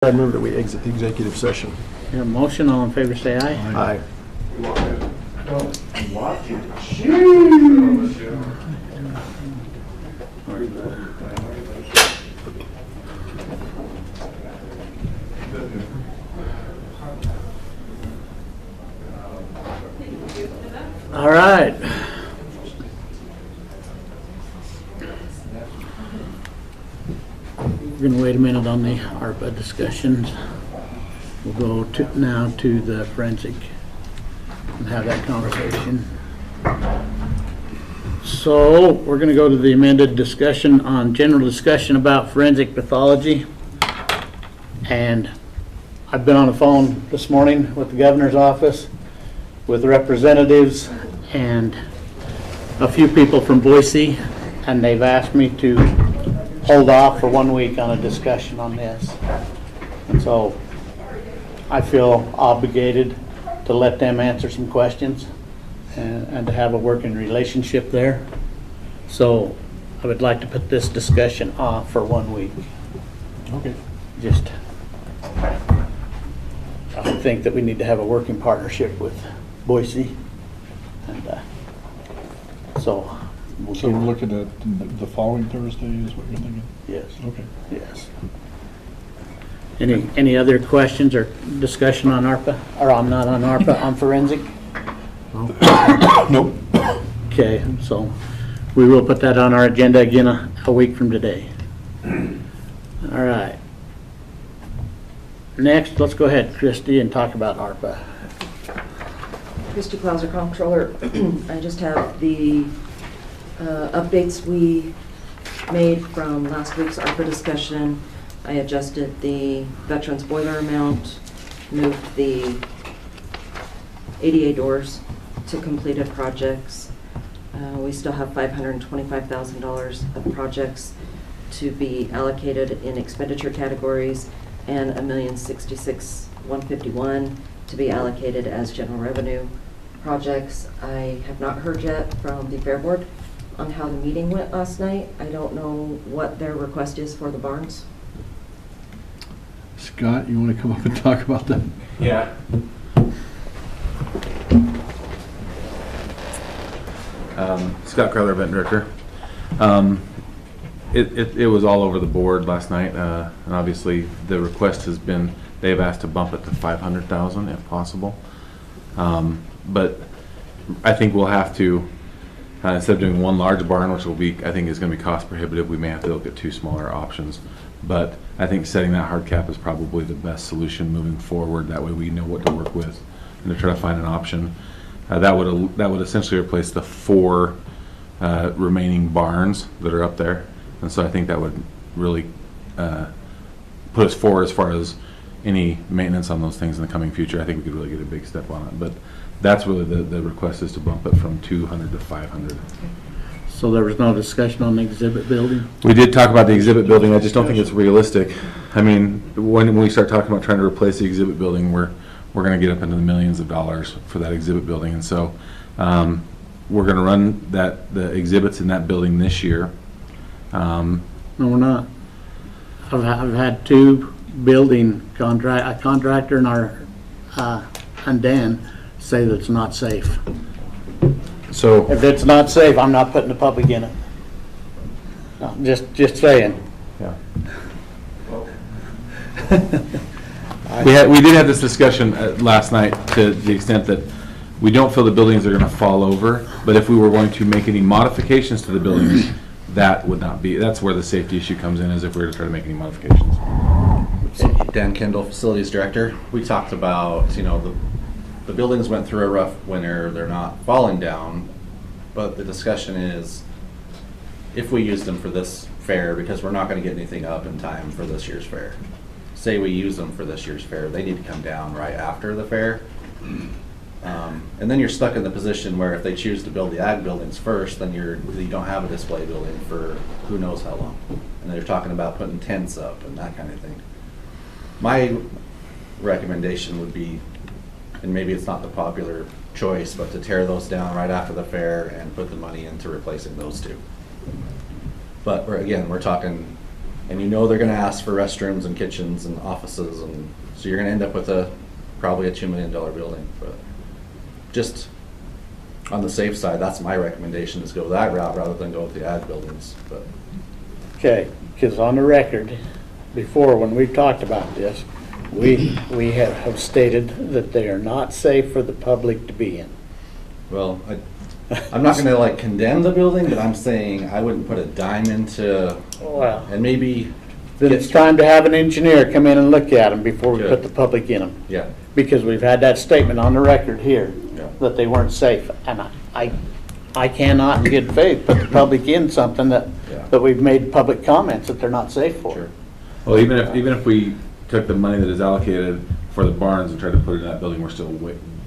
I move that we exit the executive session. Your motion, all in favor say aye. Aye. All right. We're going to wait a minute on the ARPA discussions. We'll go now to the forensic and have that conversation. So we're going to go to the amended discussion on general discussion about forensic pathology. And I've been on the phone this morning with the governor's office, with representatives and a few people from Boise, and they've asked me to hold off for 1 week on a discussion on this. And so I feel obligated to let them answer some questions and to have a working relationship there. So I would like to put this discussion off for 1 week. Okay. Just, I think that we need to have a working partnership with Boise. And so So we're looking at the following Thursday is what you're thinking? yes, Okay. yes. Any other questions or discussion on ARPA? Or I'm not on ARPA, on forensic? Nope. Okay, so we will put that on our agenda again a week from today. All right. Next, let's go ahead, Christie, and talk about ARPA. Christy Clauser, Comptroller. I just have the updates we made from last week's ARPA discussion. I adjusted the veterans boiler amount, moved the ADA doors to completed projects. We still have $525,000 of projects to be allocated in expenditure categories and $1,066,151 to be allocated as general revenue projects. I have not heard yet from the Fair Board on how the meeting went last night. I don't know what their request is for the barns. Scott, you want to come up and talk about that? Yeah. Scott Crowther, event director. It was all over the board last night, and obviously the request has been, they've asked to bump it to 500,000 if possible. But I think we'll have to, instead of doing one large barn, which will be, I think is going to be cost prohibitive, we may have to look at two smaller options. But I think setting that hard cap is probably the best solution moving forward. That way we know what to work with and to try to find an option. That would essentially replace the 4 remaining barns that are up there. And so I think that would really put us forward as far as any maintenance on those things in the coming future. I think we could really get a big step on it. But that's really the request, is to bump it from 200 to 500. So there was no discussion on the exhibit building? We did talk about the exhibit building. I just don't think it's realistic. I mean, when we start talking about trying to replace the exhibit building, we're going to get up into the millions of dollars for that exhibit building. And so we're going to run the exhibits in that building this year. No, we're not. I've had 2 building a contractor and and Dan say that it's not safe. So If it's not safe, I'm not putting the public in it. No, just saying. yeah. We did have this discussion last night to the extent that we don't feel the buildings are going to fall over, but if we were going to make any modifications to the buildings, that would not be, that's where the safety issue comes in, is if we were to try to make any modifications. Dan Kendall, Facilities Director. We talked about, the buildings went through a rough winter, they're not falling down, but the discussion is if we use them for this fair, because we're not going to get anything up in time for this year's fair. Say we use them for this year's fair, they need to come down right after the fair. And then you're stuck in the position where if they choose to build the ag buildings first, then you don't have a display building for who knows how long. And they're talking about putting tents up and that kind of thing. My recommendation would be, and maybe it's not the popular choice, but to tear those down right after the fair and put the money into replacing those 2. But again, we're talking and you know they're gonna ask for restrooms and kitchens and offices, and so you're gonna end up with probably a $2 million building, but just on the safe side, that's my recommendation, is go that route rather than go with the ad buildings, but. Okay, because on the record, before, when we talked about this, we have stated that they are not safe for the public to be in. Well, I'm not gonna like condemn the building, but I'm saying I wouldn't put a dime into, Well, and maybe, then it's time to have an engineer come in and look at them before we Good. put the public in them. yeah, Because we've had that statement on the record here, Yeah. that they weren't safe. And I cannot in good faith put the public in something that Yeah. we've made public comments that they're not safe for. sure. Well, even if we took the money that is allocated for the barns and tried to put it in that building, we're still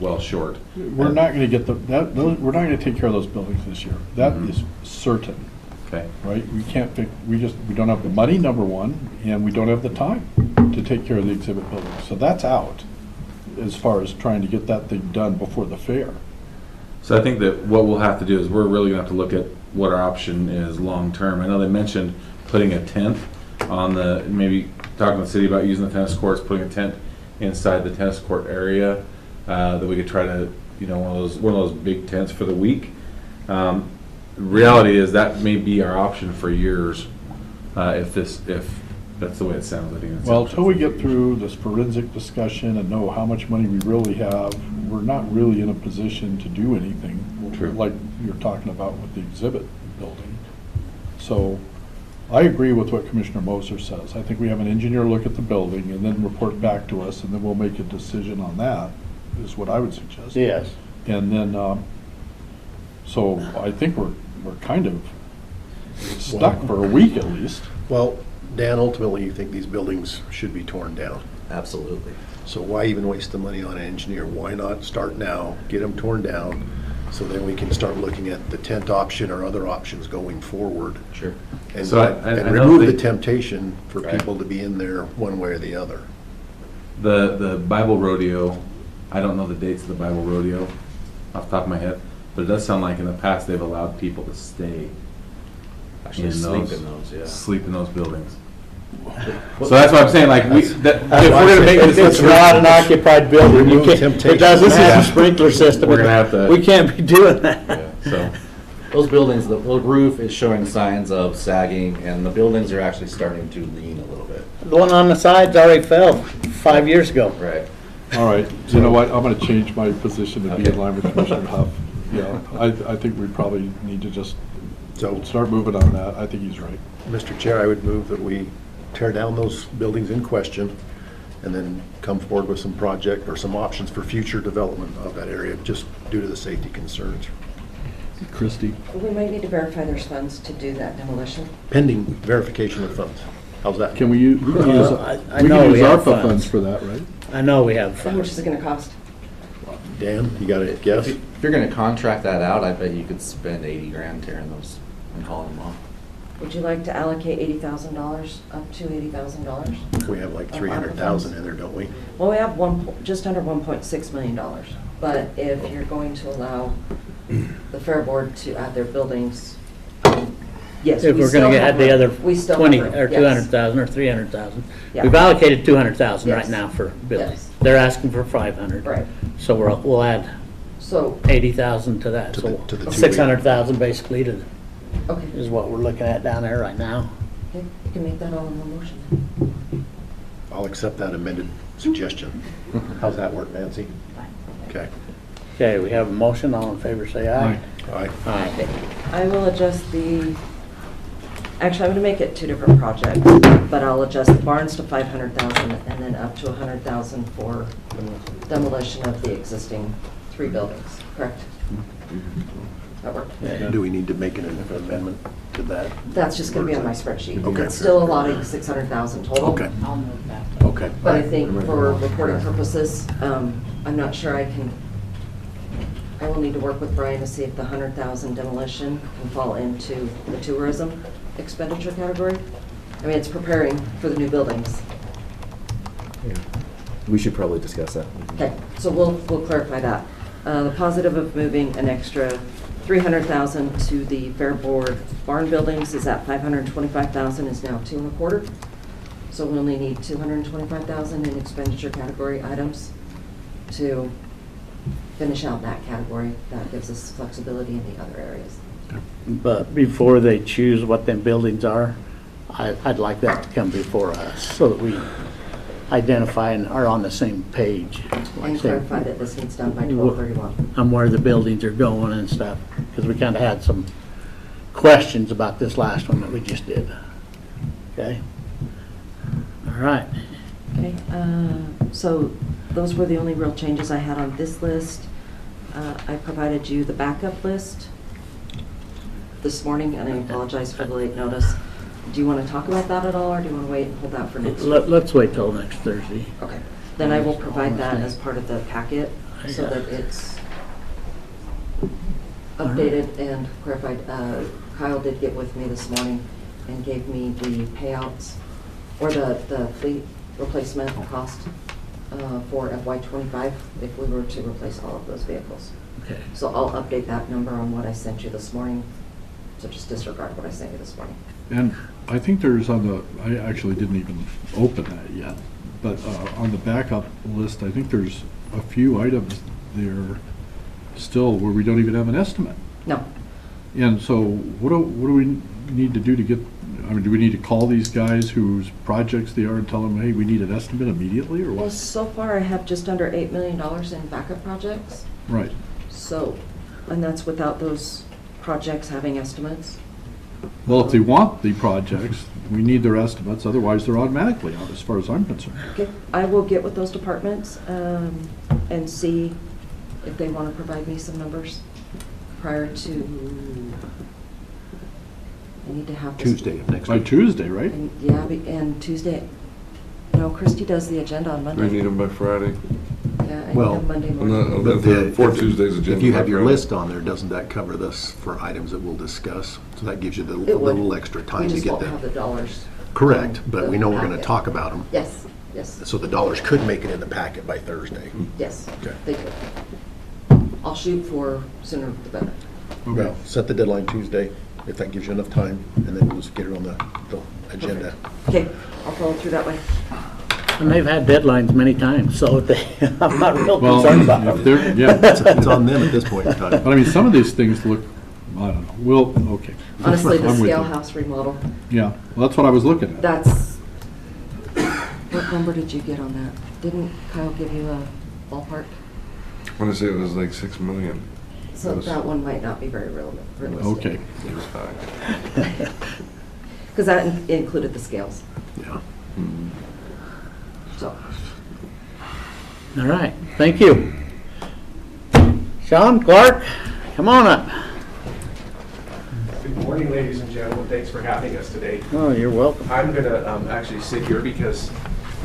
well short. We're not gonna get we're not gonna take care of those buildings this year. That is certain, Okay. right? We can't we don't have the money, number one, and we don't have the time to take care of the exhibit buildings. So that's out as far as trying to get that thing done before the fair. So I think that what we'll have to do is we're really gonna have to look at what our option is long-term. I know they mentioned putting a tent on maybe talking to the city about using the tennis courts, putting a tent inside the tennis court area, that we could try to, one of those big tents for the week. Reality is that may be our option for years, if that's the way it sounds. I think it's Well, until we get through this forensic discussion and know how much money we really have, we're not really in a position to do anything. True. Like you're talking about with the exhibit building. So I agree with what Commissioner Moser says. I think we have an engineer look at the building and then report back to us, and then we'll make a decision on that, is what I would suggest. Yes. And then, so I think we're kind of stuck for a week at least. Well, Dan, ultimately, you think these buildings should be torn down. Absolutely. So why even waste the money on an engineer? Why not start now, get them torn down, so then we can start looking at the tent option or other options going forward? Sure. And So I and know remove they- the temptation for Right. people to be in there one way or the other. The Bible rodeo, I don't know the dates of the Bible rodeo off the top of my head, but it does sound like in the past they've allowed people to stay Actually in sleep those, in those, yeah. sleep in those buildings. So that's what I'm saying, like, if we're gonna make If this. it's not an occupied building, you Remove can't, temptation. it doesn't have Yeah. a sprinkler system. We're gonna have to- We can't be doing that. Yeah, so, Those buildings, the roof is showing signs of sagging, and the buildings are actually starting to lean a little bit. The one on the sides already fell 5 years ago. Right. All right, you know what, I'm gonna change my position to be in Okay. line with Commissioner Huff. Yeah, I think we probably need to just So, start moving on that. I think he's right. Mr. Chair, I would move that we tear down those buildings in question and then come forward with some project or some options for future development of that area, just due to the safety concerns. Christie? We might need to verify there's funds to do that demolition. Pending verification of funds. How's that? Can we use, we can use, I know we have ARPA funds. funds for that, right? I know we have How much funds. is it gonna cost? Dan, you got a guess? If you're gonna contract that out, I bet you could spend 80 grand tearing those and hauling them off. Would you like to allocate $80,000, up to $80,000? We have like 300,000 in there, don't we? Well, we have just under $1.6 million, but if you're going to allow the Fair Board to add their buildings, yes. If we we're still gonna have add the room. other We still have 20, room, or yes. 200,000 or 300,000. Yeah. We've allocated 200,000 right Yes. now for buildings. Yes. They're asking for 500. Right, So we'll add so, 80,000 to that. To So the 600,000 basically okay, is what we're looking at down there right now. okay, you can make that all in one motion. I'll accept that amended suggestion. How's that work, Nancy? Okay. Okay, we have a motion. All in favor, say aye. All right. Aye. I will adjust actually, I'm gonna make it two different projects, but I'll adjust the barns to 500,000 and then up to 100,000 for demolition of the existing 3 buildings, correct? That work? Do we need to make an amendment to that? That's just gonna be on my spreadsheet. Okay. It's still allotting 600,000 total. Okay. I'll move that. Okay. But I think for reporting purposes, I'm not sure I will need to work with Brian to see if the 100,000 demolition can fall into the tourism expenditure category. I mean, it's preparing for the new buildings. We should probably discuss that. Okay, so we'll clarify that. The positive of moving an extra 300,000 to the Fair Board barn buildings is at 525,000, is now 2.25. So we only need 225,000 in expenditure category items to finish out that category. That gives us flexibility in the other areas. But before they choose what them buildings are, I'd like that to come before us so that we identify and are on the same page. And clarify that this needs done by 12/31. On where the buildings are going and stuff, because we kind of had some questions about this last one that we just did. Okay? All right. Okay, so those were the only real changes I had on this list. I provided you the backup list this morning, and I apologize for the late notice. Do you want to talk about that at all, or do you want to wait and hold that for next week? Let's wait till next Thursday. Okay, then I will provide that as part of the packet so that it's updated and clarified. Kyle did get with me this morning and gave me the payouts or the fleet replacement cost for FY25 if we were to replace all of those vehicles. Okay. So I'll update that number on what I sent you this morning. So just disregard what I sent you this morning. And I think there's I actually didn't even open that yet, but on the backup list, I think there's a few items there still where we don't even have an estimate. No, And so what do we need to do to get, I mean, do we need to call these guys whose projects they are and tell them, hey, we need an estimate immediately, or well, what? so far I have just under $8 million in backup projects. Right. So, and that's without those projects having estimates. Well, if they want the projects, we need their estimates, otherwise they're automatically out, as far as I'm concerned. Okay, I will get with those departments and see if they want to provide me some numbers prior to, I need to have this. Tuesday of next By week. Tuesday, right? And, yeah, and Tuesday, no, Christie does the agenda on Monday. We need them by Friday. Yeah, I Well, need them Monday I'm morning. not, for Tuesday's agenda. If you have by your Friday. list on there, doesn't that cover this for items that we'll discuss? So that gives you the It would. little extra time We to just get won't have the that. dollars. Correct, on but the we know we're going to packet. talk about them. Yes, yes, So the dollars could make it in the packet by Thursday. yes, Okay. they do. I'll shoot for sooner the better. Well, set the deadline Tuesday, if that gives you enough time, and then we'll just get it on the agenda. Okay, I'll follow through that way. And they've had deadlines many times, so I'm not real Well, concerned about if them. they're, yeah, It's on them at this point in time. but I mean, some of these things look, I don't know, well, okay. Honestly, the I'm with scale you. house remodel, Yeah, well, that's what I was looking at. that's, what number did you get on that? Didn't Kyle give you a ballpark? I want to say it was like 6 million. So Yes. that one might not be very realistic. Okay. It was high. Because that included the scales, Yeah. so. All right, thank you. Sean, Clark, come on up. Good morning, ladies and gentlemen. Thanks for having us today. Oh, you're welcome. I'm going to actually sit here because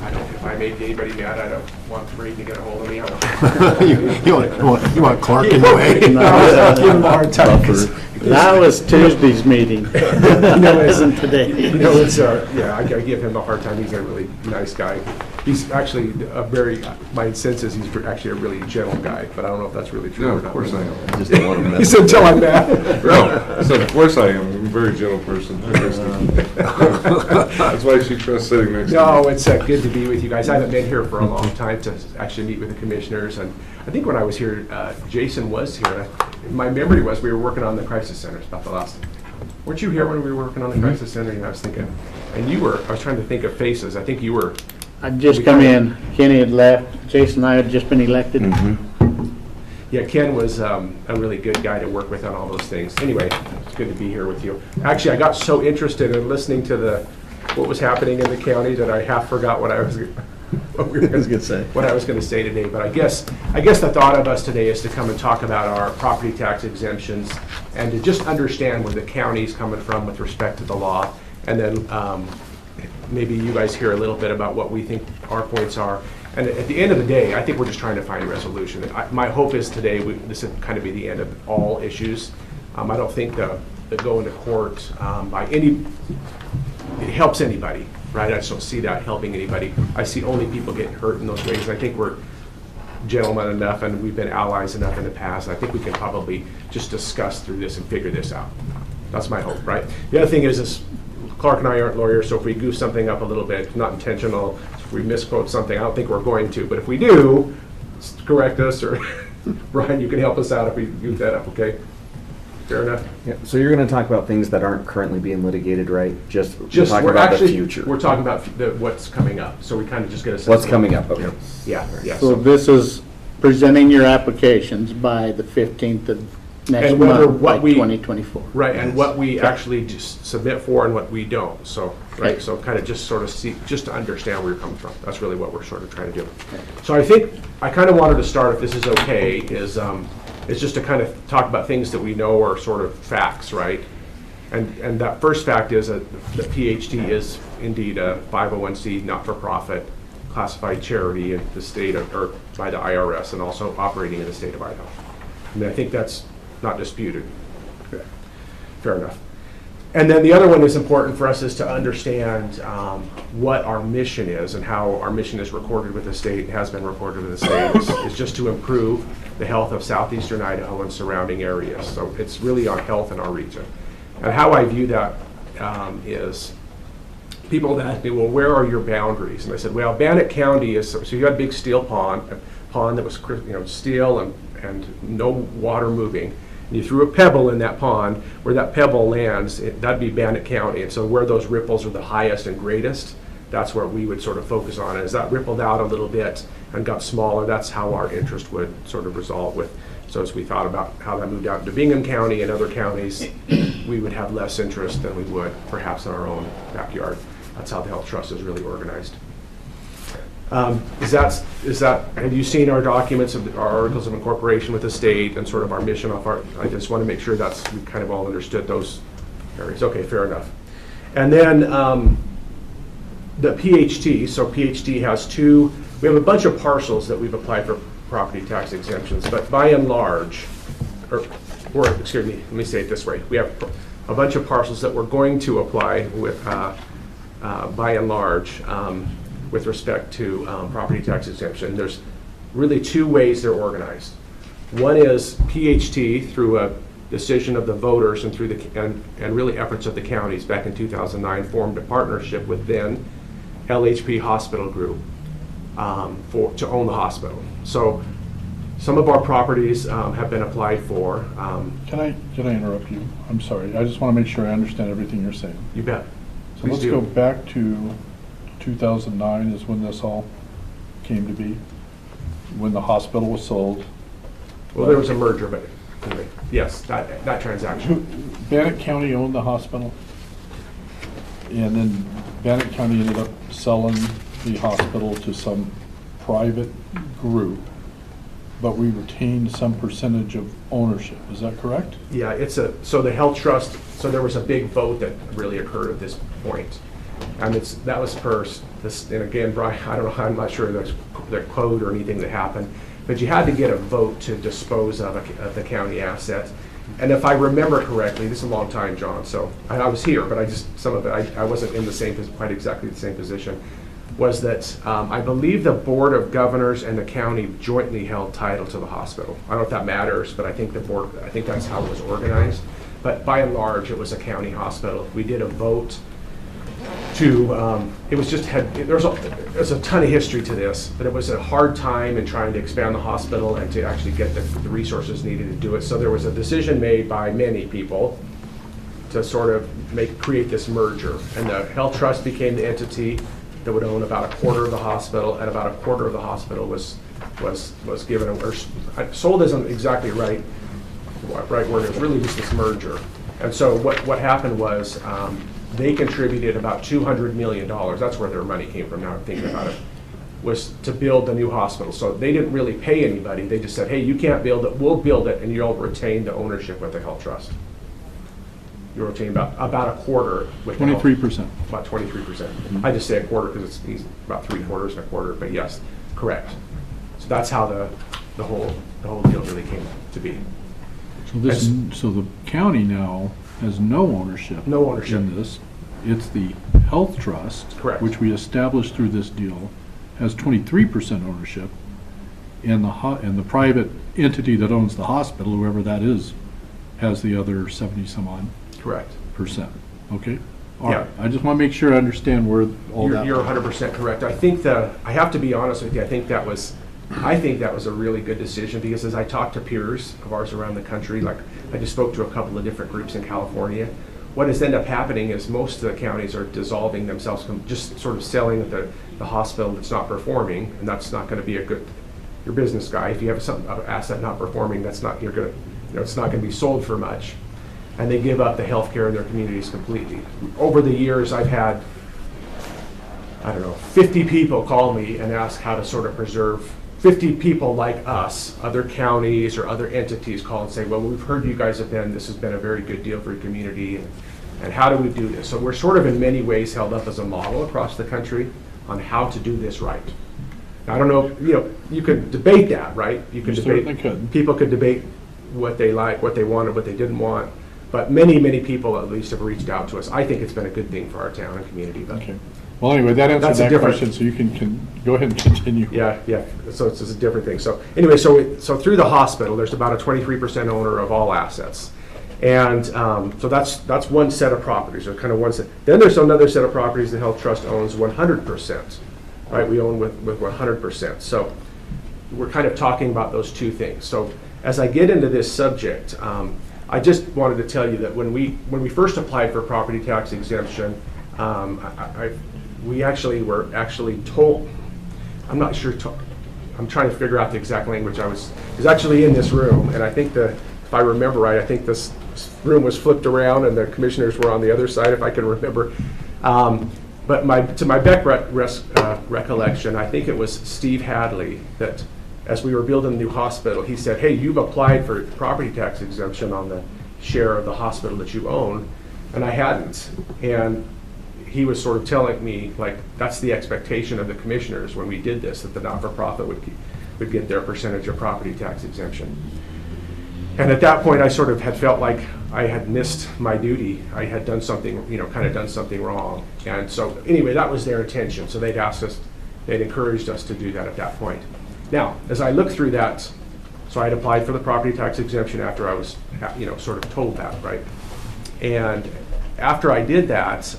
I don't, if I made anybody mad, I don't want Brady to get a hold of me. I don't. You want Clark in the way? Give him a hard time. That was Tuesday's meeting. No, it isn't today. You know, it's, yeah, I give him a hard time. He's a really nice guy. He's actually a very, my sense is he's actually a really gentle guy, but I don't know if that's really true No, or of not. course I am. Just don't want to He mess. said, until I'm mad. No, so of course I am. I'm a very gentle person. That's why she trusts sitting next to me. No, it's good to be with you guys. I haven't been here for a long time to actually meet with the commissioners, and I think when I was here, Jason was here. My memory was we were working on the crisis centers about the last. Weren't you here when we were working on the crisis center? And I was thinking, and you were. I was trying to think of faces. I think you were. I'd just come in, Kenny had left, Jason and I had just been elected. Yeah, Ken was a really good guy to work with on all those things. Anyway, it's good to be here with you. Actually, I got so interested in listening to what was happening in the county that I half forgot what I was going to say today. But I guess the thought of us today is to come and talk about our property tax exemptions and to just understand where the county's coming from with respect to the law, and then maybe you guys hear a little bit about what we think our points are. And at the end of the day, I think we're just trying to find a resolution. My hope is today, this would kind of be the end of all issues. I don't think the going to court it helps anybody, right? I just don't see that helping anybody. I see only people getting hurt in those ways. I think we're gentleman enough and we've been allies enough in the past. I think we can probably just discuss through this and figure this out. That's my hope, right? The other thing is Clark and I aren't lawyers, so if we goof something up a little bit, not intentional, if we misquote something, I don't think we're going to, but if we do, correct us, or Brian, you can help us out if we goof that up, okay? Fair enough? Yeah, so you're gonna talk about things that aren't currently being litigated, right? Just talking we're about the actually, future. we're talking about what's coming up, so we kind of just get a sense. What's of- coming up, okay. Yeah, yeah. So this is presenting your applications by the 15th of next And whether month, by what we- 2024. Right, and what we actually just submit for and what we don't, so, right, Okay. so kind of just sort of see, just to understand where you're coming from, that's really what we're sort of trying to do. So I think, I kind of wanted to start, if this is okay, is just to kind of talk about things that we know are sort of facts, right? And that first fact is that the PhD is indeed a 501c not-for-profit classified charity in the state of, or by the IRS, and also operating in the state of Idaho. I mean, I think that's not disputed. Fair enough. And then the other one that's important for us is to understand what our mission is and how our mission is recorded with the state, has been recorded with the state, is just to improve the health of southeastern Idaho and surrounding areas. So it's really on health in our region. And how I view that is people ask me, well, where are your boundaries? And I said, well, Bannock County is, so you got a big steel pond that was, steel and no water moving. And you threw a pebble in that pond, where that pebble lands, that'd be Bannock County. And so where those ripples are the highest and greatest, that's where we would sort of focus on. As that rippled out a little bit and got smaller, that's how our interest would sort of resolve with. So as we thought about how that moved out into Bingham County and other counties, we would have less interest than we would perhaps in our own backyard. That's how the Health Trust is really organized. Have you seen our documents of our articles of incorporation with the state and sort of our mission off our, I just want to make sure we kind of all understood those areas. Okay, fair enough. And then the PHT, so PHT has we have a bunch of parcels that we've applied for property tax exemptions, but by and large, or excuse me, let me say it this way. We have a bunch of parcels that we're going to apply with, by and large, with respect to property tax exemption. There's really two ways they're organized. One is PHT through a decision of the voters and through and really efforts of the counties back in 2009 formed a partnership with then LHP Hospital Group to own the hospital. So some of our properties have been applied for. Can I interrupt you? I'm sorry. I just want to make sure I understand everything you're saying. You bet. So Please let's do. go back to 2009 is when this all came to be, when the hospital was sold. Well, there was a merger, but anyway, yes, that transaction. Bannock County owned the hospital, and then Bannock County ended up selling the hospital to some private group, but we retained some percentage of ownership. Is that correct? Yeah, so the Health Trust, so there was a big vote that really occurred at this point. And that was first, and again, Brian, I don't know, I'm not sure the code or anything that happened, but you had to get a vote to dispose of the county assets. And if I remember correctly, this is a long time, John, so I was here, but some of it, I wasn't in quite exactly the same position, was that I believe the Board of Governors and the county jointly held title to the hospital. I don't know if that matters, but I think I think that's how it was organized. But by and large, it was a county hospital. We did a vote there's a ton of history to this, but it was a hard time in trying to expand the hospital and to actually get the resources needed to do it. So there was a decision made by many people to sort of create this merger. And the Health Trust became the entity that would own about a quarter of the hospital, and about a quarter of the hospital was given, or sold isn't exactly right word. It was really just this merger. And so what happened was, they contributed about $200 million. That's where their money came from now I'm thinking about it, was to build the new hospital. So they didn't really pay anybody. They just said, hey, you can't build it, we'll build it, and you'll retain the ownership with the Health Trust. You'll retain about a quarter with 23%. About 23%. I just say a quarter because it's about 3/4 and a quarter, but yes, correct. So that's how the whole deal really came to be. So the county now has no ownership. No ownership. In this. It's the Health Trust. Correct. Which we established through this deal, has 23% ownership. and the private entity that owns the hospital, whoever that is, has the other 70 some odd Correct. %. Okay? All Yeah. right. I just want to make sure I understand where all that. You're 100% correct. I think I have to be honest with you, I think that was a really good decision, because as I talk to peers of ours around the country, like I just spoke to a couple of different groups in California, what has ended up happening is most of the counties are dissolving themselves, just sort of selling the hospital that's not performing, and that's not going to be your business guy. If you have an asset not performing, it's not going to be sold for much. And they give up the healthcare in their communities completely. Over the years, I've had, 50 people call me and ask how to sort of preserve, 50 people like us, other counties or other entities call and say, well, we've heard you guys this has been a very good deal for your community, and how do we do this? So we're sort of in many ways held up as a model across the country on how to do this right. Now, I don't know, you could debate that, right? You certainly could. People could debate what they like, what they wanted, what they didn't want. But many, many people at least have reached out to us. I think it's been a good thing for our town and community. But Okay. Well, anyway, that answered That's a that different- question, so you can go ahead and continue. Yeah. So it's a different thing. So anyway, so through the hospital, there's about a 23% owner of all assets. And so that's one set of properties, or kind of one set. Then there's another set of properties the Health Trust owns 100%, right? We own with 100%. So we're kind of talking about those two things. So as I get into this subject, I just wanted to tell you that when we first applied for property tax exemption, we were actually told, I'm not sure, I'm trying to figure out the exact language. I was actually in this room, and I think if I remember right, I think this room was flipped around and the commissioners were on the other side, if I can remember. But to my recollection, I think it was Steve Hadley that, as we were building a new hospital, he said, hey, you've applied for property tax exemption on the share of the hospital that you own, and I hadn't. And he was sort of telling me, like, that's the expectation of the commissioners when we did this, that the not-for-profit would get their percentage of property tax exemption. And at that point, I sort of had felt like I had missed my duty. I had done something, kind of done something wrong. And so anyway, that was their intention. So they'd encouraged us to do that at that point. Now, as I look through that, so I'd applied for the property tax exemption after I was, sort of told that, right? And after I did that,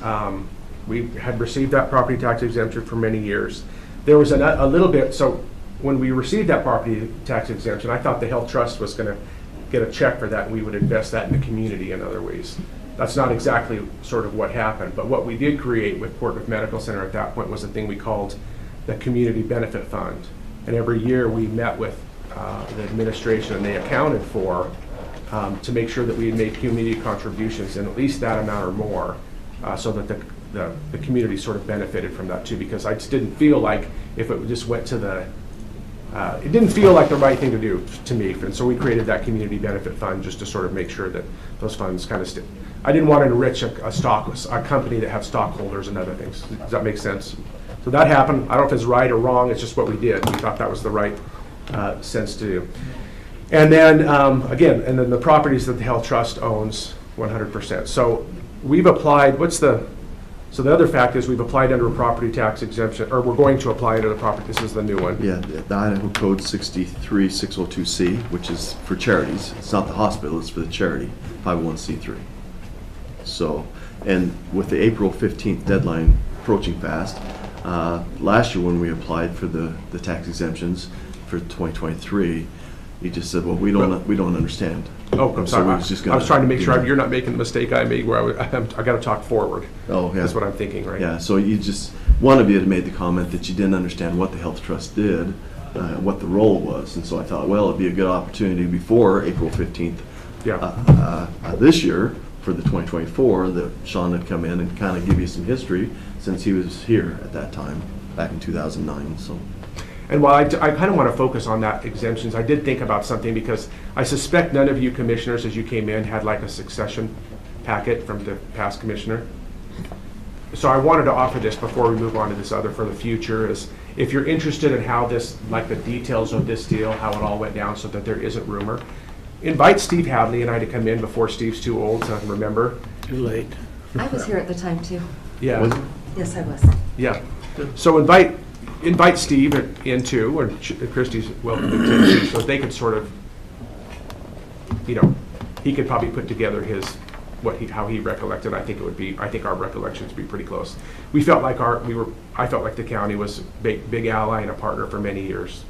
we had received that property tax exemption for many years. There was a little bit, so when we received that property tax exemption, I thought the Health Trust was going to get a check for that, and we would invest that in the community in other ways. That's not exactly sort of what happened, but what we did create with Portland Medical Center at that point was a thing we called the Community Benefit Fund. And every year we met with the administration, and they accounted for to make sure that we had made community contributions in at least that amount or more, so that the community sort of benefited from that too, because I just didn't feel like if it just went to it didn't feel like the right thing to do to me. And so we created that community benefit fund just to sort of make sure that those funds kind of I didn't want to enrich a company that had stockholders and other things. Does that make sense? So that happened. I don't know if it's right or wrong. It's just what we did. We thought that was the right sense to do. And then, again, and then the properties that the Health Trust owns 100%. So we've applied, so the other fact is we've applied under a property tax exemption, or we're going to apply under the property, this is the new one. Yeah, the Idaho Code 63602C, which is for charities. It's not the hospital, it's for the charity, 501c3. So, and with the April 15th deadline approaching fast, last year when we applied for the tax exemptions for 2023, he just said, well, we don't understand. Oh, I'm So sorry. we I was just was trying to make you sure know. you're not making the mistake I made where I got to talk forward. Oh, yeah. That's what I'm thinking, right? Yeah, so one of you had made the comment that you didn't understand what the Health Trust did, what the role was, and so I thought, well, it'd be a good opportunity before April 15th Yeah. this year for the 2024 that Sean had come in and kind of give you some history since he was here at that time, back in 2009, so. And while I kind of want to focus on that exemptions, I did think about something because I suspect none of you commissioners, as you came in, had like a succession packet from the past commissioner. So I wanted to offer this before we move on to this other for the future is if you're interested in how this, like the details of this deal, how it all went down so that there isn't rumor, invite Steve Hadley and I to come in before Steve's too old to remember. Too late. I was here at the time too. Yeah. Was it? Yes, I was. Yeah. So invite invite Steve into, or Christie's welcome to, too, so they could sort of, he could probably put together how he recollected. I think our recollections would be pretty close. We felt like I felt like the county was a big ally and a partner for many years,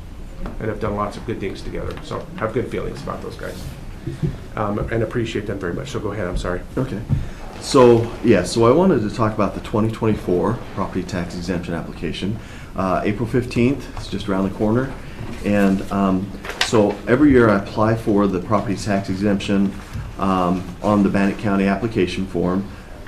and have done lots of good things together. So have good feelings about those guys, and appreciate them very much. So go ahead. I'm sorry. Okay. So, yeah, so I wanted to talk about the 2024 property tax exemption application. April 15th, it's just around the corner. And so every year I apply for the property tax exemption on the Bannock County application form.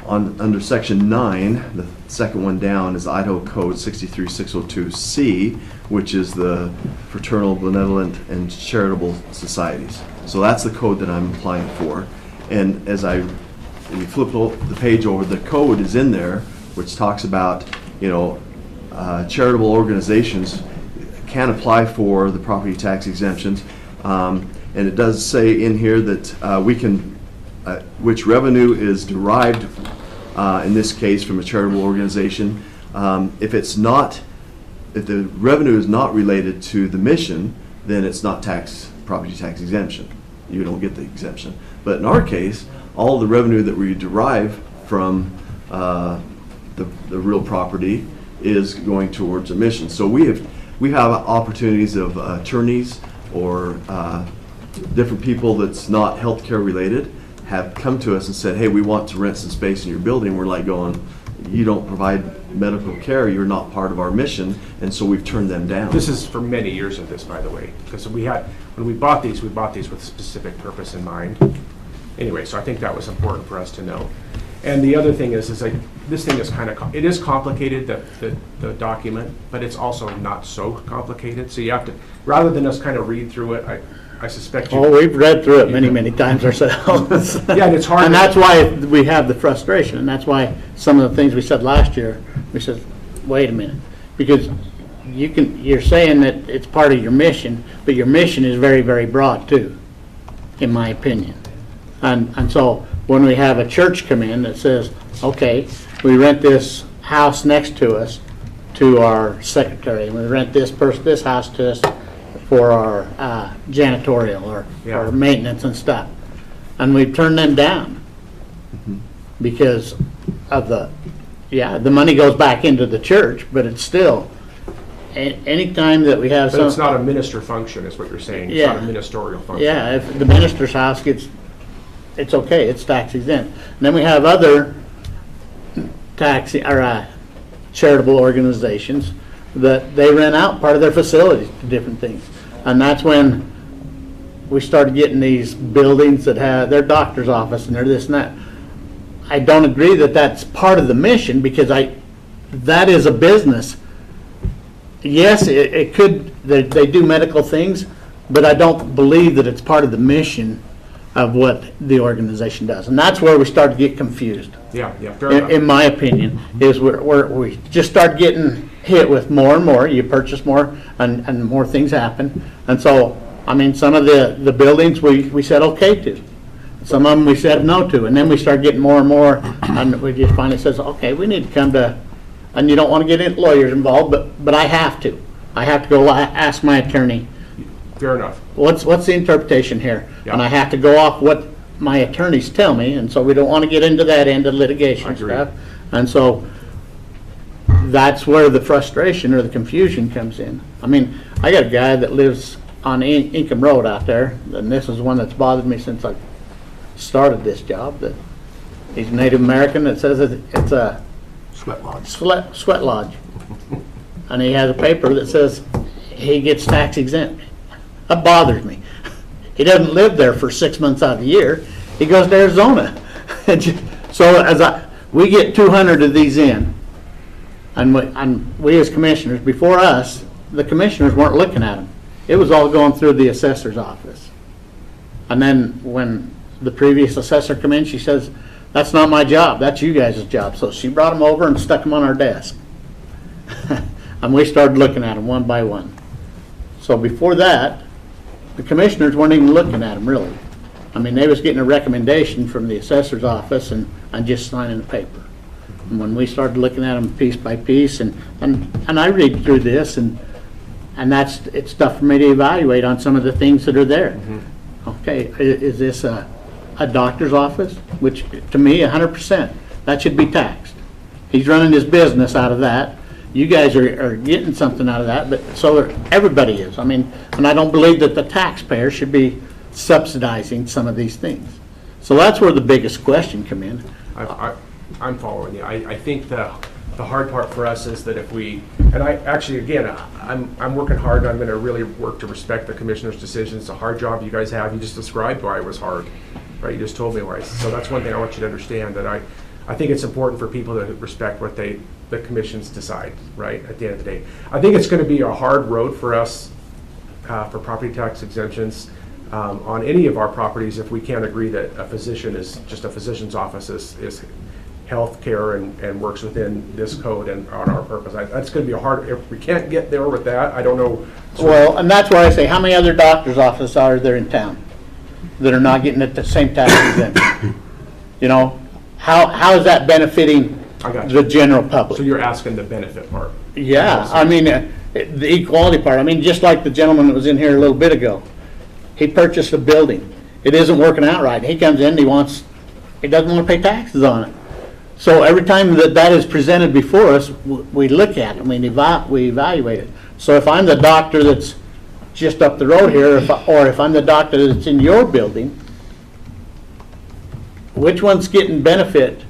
Under Section 9, the second one down is Idaho Code 63602C, which is the Fraternal, Benevolent, and Charitable Societies. So that's the code that I'm applying for. And as you flip the page over, the code is in there, which talks about, charitable organizations can apply for the property tax exemptions. And it does say in here that we can, which revenue is derived, in this case, from a charitable organization. If the revenue is not related to the mission, then it's not property tax exemption. You don't get the exemption. But in our case, all the revenue that we derive from the real property is going towards a mission. So we have opportunities of attorneys or different people that's not healthcare related have come to us and said, hey, we want to rent some space in your building. We're like going, you don't provide medical care, you're not part of our mission, and so we've turned them down. This is for many years of this, by the way, because when we bought these with a specific purpose in mind. Anyway, so I think that was important for us to know. And the other thing is like, this thing is it is complicated, the document, but it's also not so complicated. So you have to, rather than us kind of read through it, I suspect you. Oh, we've read through it many times ourselves. Yeah, and it's hard. And that's why we have the frustration, and that's why some of the things we said last year, we said, wait a minute, because you're saying that it's part of your mission, but your mission is very, very broad too, in my opinion. And so when we have a church come in that says, okay, we rent this house next to us to our secretary, and we rent this house to us for our janitorial or maintenance and stuff, and we've turned them down because of the money goes back into the church, but it's still, any time that we have But it's not a minister function, is what you're saying. It's not a ministerial function. Yeah, if the minister's house it's okay, it's tax exempt. And then we have other charitable organizations that they rent out part of their facilities to different things. And that's when we started getting these buildings that have their doctor's office and they're this and that. I don't agree that that's part of the mission, because that is a business. Yes, it could, they do medical things, but I don't believe that it's part of the mission of what the organization does. And that's where we start to get confused. Yeah, fair enough. In my opinion, is where we just start getting hit with more and more. You purchase more and more things happen. And so, I mean, some of the buildings we said okay to. Some of them we said no to. And then we start getting more and more, and we just finally says, okay, we need to come to, and you don't want to get lawyers involved, but I have to. I have to go ask my attorney. Fair enough. What's the interpretation here? Yeah. And I have to go off what my attorneys tell me, and so we don't want to get into that end of litigation stuff. And so that's where the frustration or the confusion comes in. I mean, I got a guy that lives on Ingham Road out there, and this is one that's bothered me since I started this job, that he's a Native American that says it's a Sweat lodge. Sweat lodge. And he has a paper that says he gets tax exempt. That bothers me. He doesn't live there for 6 months out of the year. He goes to Arizona. So we get 200 of these in, and we as commissioners, before us, the commissioners weren't looking at them. It was all going through the assessor's office. And then when the previous assessor came in, she says, that's not my job, that's you guys' job. So she brought them over and stuck them on our desk. And we started looking at them one by one. So before that, the commissioners weren't even looking at them, really. I mean, they was getting a recommendation from the assessor's office and just signing the paper. And when we started looking at them piece by piece, and I read through this, and it's tough for me to evaluate on some of the things that are there. Okay, is this a doctor's office? Which, to me, 100%, that should be taxed. He's running his business out of that. You guys are getting something out of that, but everybody is. I mean, and I don't believe that the taxpayer should be subsidizing some of these things. So that's where the biggest question come in. I'm following you. I think the hard part for us is that if we, and I actually, again, I'm working hard, and I'm going to really work to respect the commissioner's decision. It's a hard job you guys have. You just described why it was hard, right? You just told me why. So that's one thing I want you to understand, that I think it's important for people to respect what the commissions decide, right, at the end of the day. I think it's going to be a hard road for us for property tax exemptions on any of our properties if we can't agree that a physician is, just a physician's office is health care and works within this code and on our purpose. That's going to be a hard, if we can't get there with that, I don't know. Well, and that's why I say, how many other doctor's offices are there in town that are not getting the same tax exemption? You know, how is that benefiting I got you. the general public? So you're asking the benefit part? Yeah, I mean, the equality part, I mean, just like the gentleman that was in here a little bit ago. He purchased a building. It isn't working out right. He comes in, he doesn't want to pay taxes on it. So every time that is presented before us, we look at it, we evaluate it. So if I'm the doctor that's just up the road here, or if I'm the doctor that's in your building, which one's getting benefit?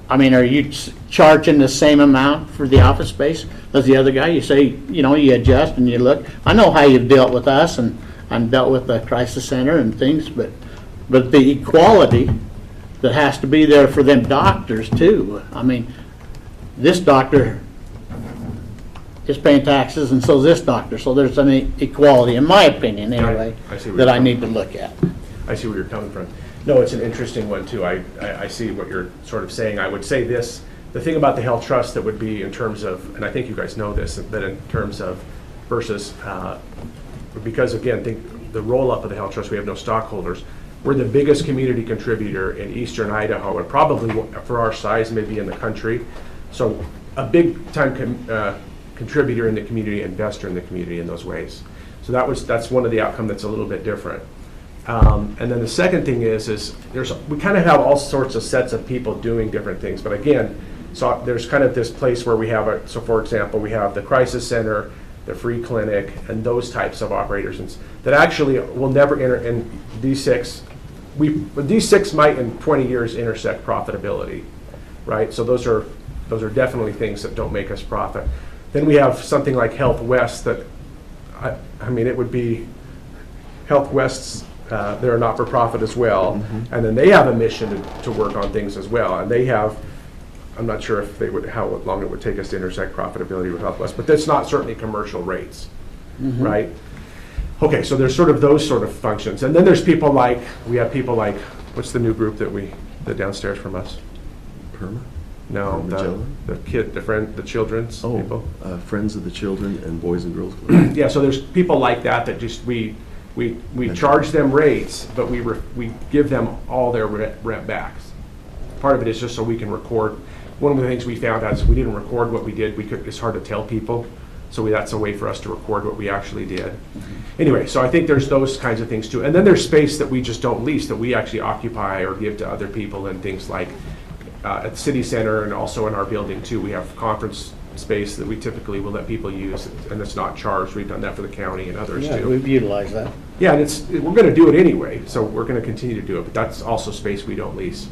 I mean, are you charging the same amount for the office space as the other guy? You say, you know, you adjust and you look. I know how you've dealt with us and dealt with the crisis center and things, but the equality that has to be there for them doctors too. I mean, this doctor is paying taxes and so is this doctor. So there's an equality, in my opinion anyway, that I need to look at. I see where you're coming from. No, it's an interesting one too. I see what you're sort of saying. I would say this, the thing about the health trust that would be in terms of, and I think you guys know this, that in terms of versus, because again, think the roll-up of the health trust, we have no stockholders. We're the biggest community contributor in eastern Idaho, and probably for our size, maybe in the country. So a big time contributor in the community, investor in the community in those ways. So that's one of the outcome that's a little bit different. And then the second thing is we kind of have all sorts of sets of people doing different things. But again, so there's kind of this place where we have so for example, we have the crisis center, the free clinic, and those types of operators that actually will never enter in D6. D6 might in 20 years intersect profitability, right? So those are definitely things that don't make us profit. Then we have something like Health West that, I mean, it would be Health West's, they're a not-for-profit as well, and then they have a mission to work on things as well, and they have, I'm not sure if how long it would take us to intersect profitability with Health West, but that's not certainly commercial rates, right? Okay, so there's sort of those sort of functions, and then there's people like, what's the new group that downstairs from us? Perma? No, the children's people. Friends of the Children and Boys and Girls Club. Yeah, so there's people like that just we charge them rates, but we give them all their rent backs. Part of it is just so we can record. One of the things we found out is we didn't record what we did. It's hard to tell people, so that's a way for us to record what we actually did. Anyway, so I think there's those kinds of things too. And then there's space that we just don't lease, that we actually occupy or give to other people, and things like at the city center and also in our building too. We have conference space that we typically will let people use, and it's not charged. We've done that for the county and others too. We've utilized that. Yeah, and we're going to do it anyway, so we're going to continue to do it, but that's also space we don't lease.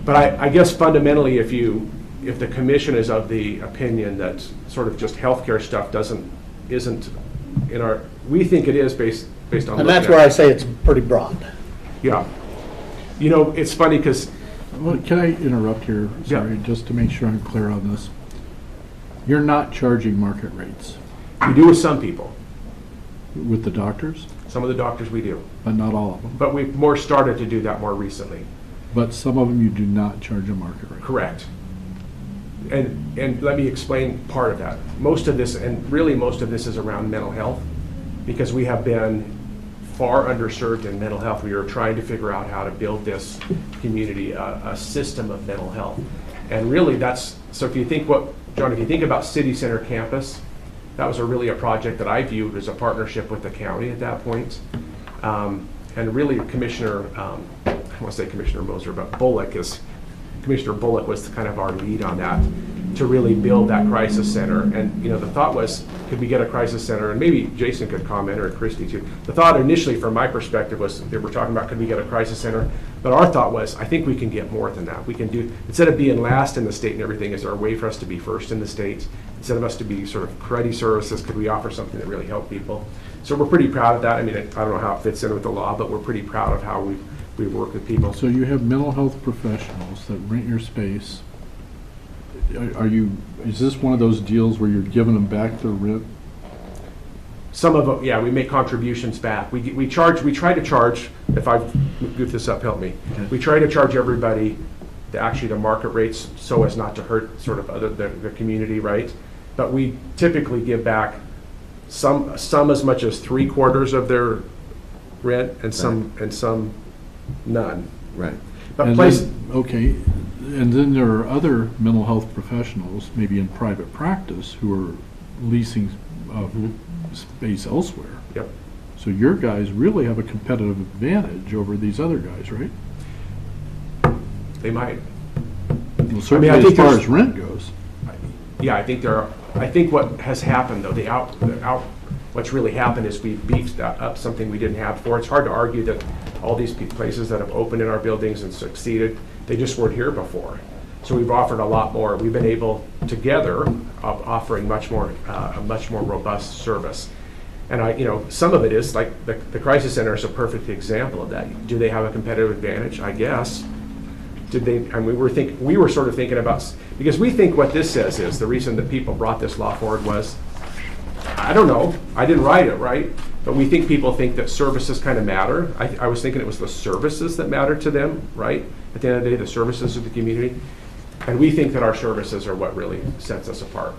But I guess fundamentally, if the commission is of the opinion that sort of just healthcare stuff isn't in our, we think it is based on. And that's where I say it's pretty broad. Yeah. You know, it's funny because. Well, can I interrupt here? Sorry, just to make sure I'm clear on this. You're not charging market rates We do with some people. with the doctors, Some of the doctors we do. but not all of them. But we've more started to do that more recently. But some of them you do not charge a market rate. Correct. And let me explain part of that. Most of this is around mental health, because we have been far underserved in mental health. We are trying to figure out how to build this community, a system of mental health. And really so if you think John, if you think about City Center Campus, that was really a project that I viewed as a partnership with the county at that point. And really Commissioner, I want to say Commissioner Moser, but Commissioner Bullock was kind of our lead on that, to really build that crisis center. And, the thought was, could we get a crisis center? And maybe Jason could comment, or Christie too. The thought initially from my perspective was, they were talking about, could we get a crisis center? But our thought was, I think we can get more than that. We can do, instead of being last in the state and everything, is there a way for us to be first in the state? Instead of us to be sort of cruddy services, could we offer something that really helped people? So we're pretty proud of that. I mean, I don't know how it fits in with the law, but we're pretty proud of how we work with people. So you have mental health professionals that rent your space. Is this one of those deals where you're giving them back their rent? Some of them, yeah, we make contributions back. We try to charge, if I goof this up, help me. Okay. We try to charge everybody the market rates so as not to hurt sort of the community, right? But we typically give back some as much as 3/4 of their rent, and some none. Right. But And place, then- Okay, and then there are other mental health professionals, maybe in private practice, who are leasing space elsewhere. yep. So your guys really have a competitive advantage over these other guys, right? They might. Well, certainly I as think far there's- as rent goes. Yeah, I think what has happened though, what's really happened is we beefed up something we didn't have before. It's hard to argue that all these places that have opened in our buildings and succeeded, they just weren't here before. So we've offered a lot more. We've been able together offering a much more robust service. And some of it is like the crisis center is a perfect example of that. Do they have a competitive advantage? I guess. Did they? I mean, we were sort of thinking about, because we think what this says is the reason that people brought this law forward was, I don't know, I didn't write it, right? But we think people think that services kind of matter. I was thinking it was the services that matter to them, right? At the end of the day, the services of the community. And we think that our services are what really sets us apart.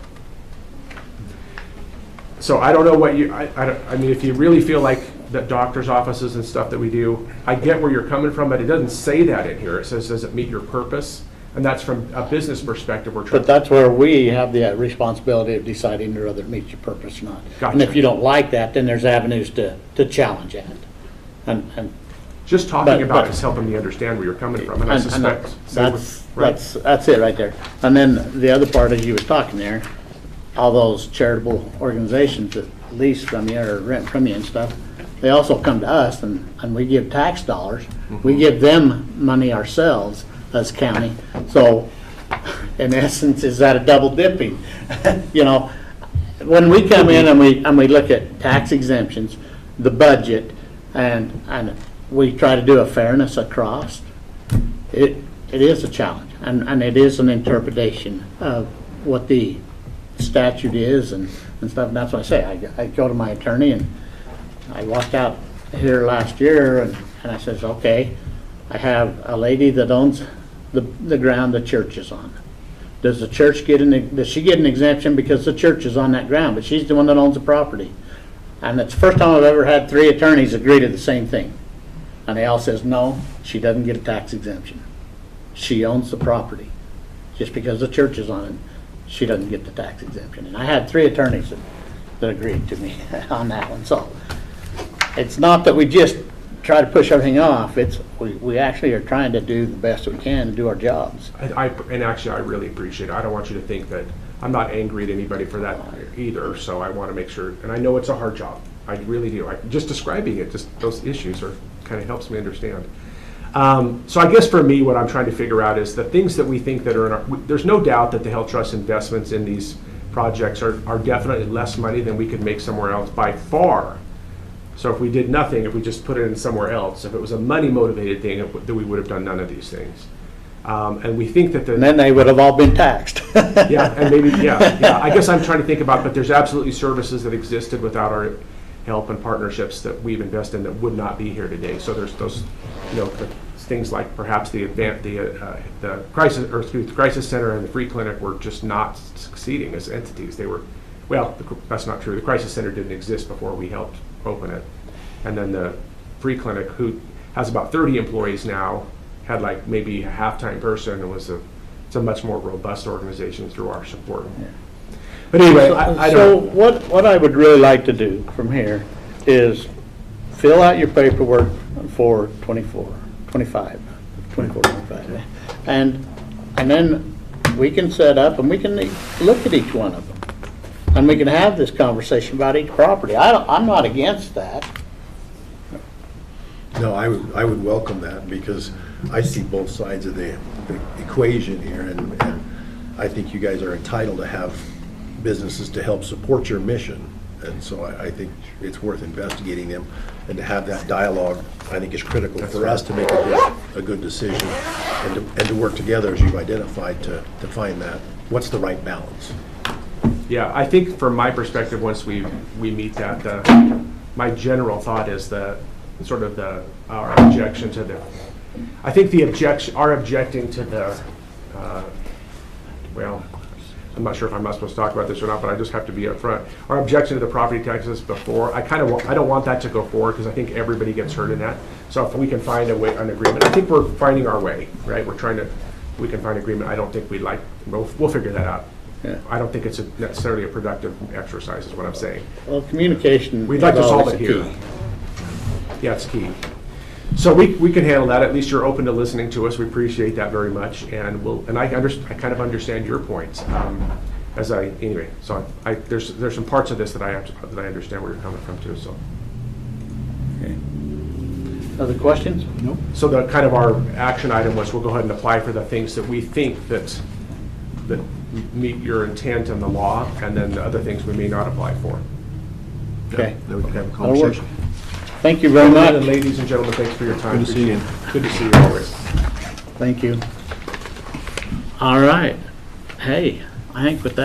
So I don't know what I mean, if you really feel like that doctor's offices and stuff that we do, I get where you're coming from, but it doesn't say that in here. It says, does it meet your purpose? And that's from a business perspective. We're trying. But that's where we have the responsibility of deciding whether it meets your purpose or not. And if Gotcha. you don't like that, then there's avenues to challenge that. And Just talking but- about it is helping me understand where you're coming from, and I suspect. that's it right there. And then the other part, as you were talking there, all those charitable organizations that lease from you or rent from you and stuff, they also come to us and we give tax dollars. We give them money ourselves as county. So in essence, is that a double dipping? When we come in and we look at tax exemptions, the budget, and we try to do a fairness across, it is a challenge. And it is an interpretation of what the statute is and stuff. And that's what I say. I go to my attorney, and I walked out here last year and I says, okay, I have a lady that owns the ground the church is on. Does the church does she get an exemption because the church is on that ground, but she's the one that owns the property? And it's the first time I've ever had 3 attorneys agree to the same thing. And they all says, no, she doesn't get a tax exemption. She owns the property. Just because the church is on it, she doesn't get the tax exemption. And I had 3 attorneys that agreed to me on that one. So it's not that we just try to push everything off. It's we actually are trying to do the best we can to do our jobs. And actually, I really appreciate it. I don't want you to think that I'm not angry at anybody for that either. So I want to make sure, and I know it's a hard job. I really do. Just describing it, just those issues kind of helps me understand. So I guess for me, what I'm trying to figure out is the things that we think that are in our, there's no doubt that the Health Trust investments in these projects are definitely less money than we could make somewhere else by far. So if we did nothing, if we just put it in somewhere else, if it was a money motivated thing, that we would have done none of these things. And we think that And then they would have all been taxed. yeah, and maybe, yeah. I guess I'm trying to think about, but there's absolutely services that existed without our help and partnerships that we've invested in that would not be here today. So there's those, the things like perhaps the crisis center and the free clinic were just not succeeding as entities. They were, well, that's not true. The crisis center didn't exist before we helped open it. And then the free clinic, who has about 30 employees now, had like maybe a half-time person and was a it's a much more robust organization through our support. But anyway, I So don't, what I would really like to do from here is fill out your paperwork for 25. And then we can set up and we can look at each one of them. And we can have this conversation about each property. I'm not against that. No, I would welcome that because I see both sides of the equation here, and I think you guys are entitled to have businesses to help support your mission. And so I think it's worth investigating them, and to have that dialogue, I think is critical for us to make a good decision and to work together, as you've identified, to find that, what's the right balance. yeah, I think from my perspective, once we meet that, my general thought is that sort of our objection to the, I think our objecting to the, well, I'm not sure if I'm not supposed to talk about this or not, but I just have to be upfront. Our objection to the property taxes before, I don't want that to go forward because I think everybody gets hurt in that. So if we can find an agreement, I think we're finding our way, right? We can find agreement. I don't think we'll figure that out. Yeah. I don't think it's necessarily a productive exercise is what I'm saying. Well, communication We'd like is to solve always it key. here. Yeah, it's key. So we can handle that. At least you're open to listening to us. We appreciate that very much, and I kind of understand your points. Anyway, so there's some parts of this that I understand where you're coming from too. So. Okay. Other questions? Nope. So the kind of our action item was we'll go ahead and apply for the things that we think that meet your intent in the law, and then the other things we may not apply for. Okay. Then we can have a That'll work. conversation. Thank you very Gentlemen and much. ladies and gentlemen, thanks for your time. Good to see you. Good to see you always. Thank you. All right. Hey, I think with that.